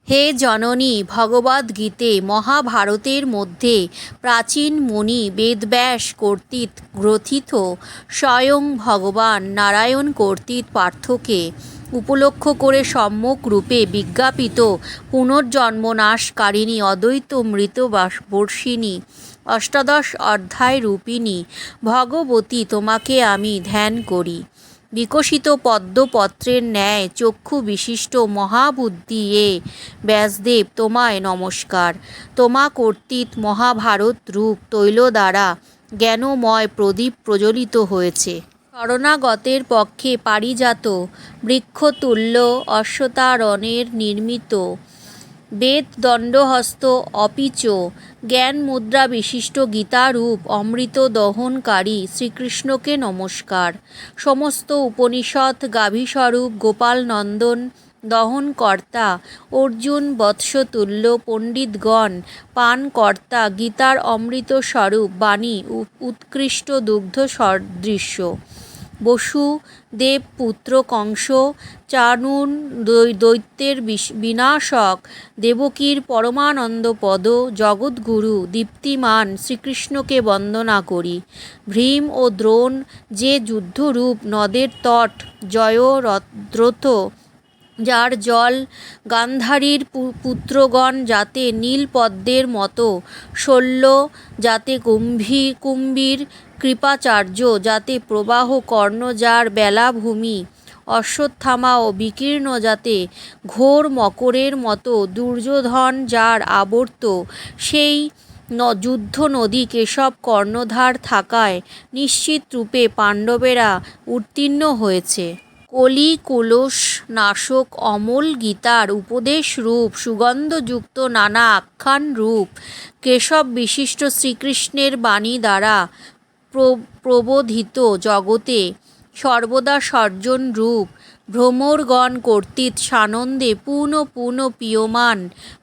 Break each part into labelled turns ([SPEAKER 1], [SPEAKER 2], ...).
[SPEAKER 1] হে জননী, ভগবদ্গীতে মহাভারতের মধ্যে প্রাচীন মুনি বেদব্যাস কর্তৃক গ্রথিত স্বয়ং ভগবান নারায়ণ কর্তৃক পার্থকে উপলক্ষ করে সম্যক রূপে বিজ্ঞাপিত পুনর্জন্মনাশকারিণী অদ্বৈত মৃতবর্ষিণী অষ্টাদশ অধ্যায় রূপিণী ভগবতী তোমাকে আমি ধ্যান করি। বিকশিত পদ্মপত্রের ন্যায় চক্ষু বিশিষ্ট মহাবুদ্ধি এ ব্যাসদেব তোমায় নমস্কার। তোমা কর্তৃক মহাভারত রূপ তৈল দ্বারা জ্ঞানময় প্রদীপ প্রজ্বলিত হয়েছে। শরণাগতের পক্ষে পারিজাত বৃক্ষতুল্য অশ্বত্থারণের নির্মিত বেদ দণ্ডহস্ত অপিচ জ্ঞান মুদ্রা বিশিষ্ট গীতারূপ অমৃত দহনকারী শ্রীকৃষ্ণকে নমস্কার। সমস্ত উপনিষদ গাভীস্বরূপ গোপাল নন্দন দহনকর্তা অর্জুন বৎসতুল্য পণ্ডিতগণ পানকর্তা গীতার অমৃত স্বরূপ বাণী উৎকৃষ্ট দুগ্ধ সদৃশ্য বসুদেব পুত্র কংস চাণূর দৈত্যের বিনাশক দেবকীর পরমানন্দ পদ জগৎগুরু দীপ্তিমান শ্রীকৃষ্ণকে বন্দনা করি। ভীম ও দ্রোণ যে যুদ্ধরূপ নদের তট জয়দ্রথ যার জল গান্ধারীর পুত্রগণ যাতে নীলপদ্মের মতো শল্য যাতে কুম্ভীর কৃপাচার্য যাতে প্রবাহ কর্ণ যার বেলাভূমি অশ্বত্থামা ও বিকীর্ণ যাতে ঘোর মকরের মতো দুর্যোধন যার আবর্ত সেই যুদ্ধ নদী কেশব কর্ণধার থাকায় নিশ্চিত রূপে পাণ্ডবেরা উত্তীর্ণ হয়েছে। কলি কুলস নাশক অমল গীতার উপদেশ রূপ সুগন্ধযুক্ত নানা আখ্যান রূপ কেশব বিশিষ্ট শ্রীকৃষ্ণের বাণী দ্বারা প্রবোধিত জগতে সর্বদা সর্জন রূপ ভ্রমরগণ কর্তৃক সানন্দে পুনঃ পীয়মান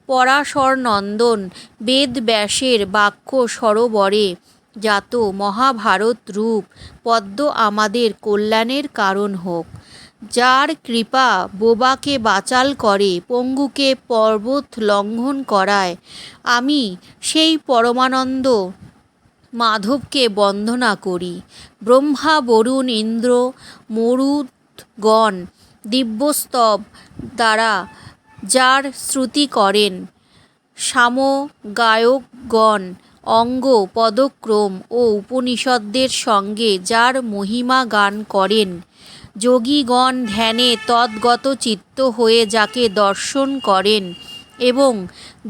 [SPEAKER 1] পরাশর নন্দন বেদব্যাসের বাক্য সরোবরে জাত মহাভারত রূপ পদ্ম আমাদের কল্যাণের কারণ হোক। যার কৃপা বোবাকে বাচাল করে পঙ্গুকে পর্বত লঙ্ঘন করায় আমি সেই পরমানন্দ মাধবকে বন্দনা করি। ব্রহ্মা বরুণ ইন্দ্র মরুদ্গণ দিব্যস্তব দ্বারা যার শ্রুতি করেন সামগায়কগণ অঙ্গ পদক্রম ও উপনিষদের সঙ্গে যার মহিমা গান করেন যোগীগণ ধ্যানে তদ্গত চিত্ত হয়ে যাকে দর্শন করেন এবং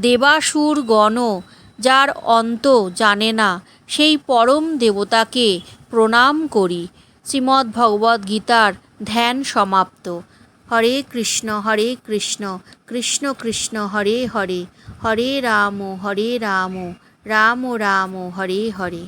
[SPEAKER 1] দেবাসুরগণও যার অন্ত জানে না সেই পরম দেবতাকে প্রণাম করি। শ্রীমদ্ ভগবদ্গীতার ধ্যান সমাপ্ত। হরে কৃষ্ণ কৃষ্ণ কৃষ্ণ হরে হরে হরে রাম রাম রাম হরে হরে।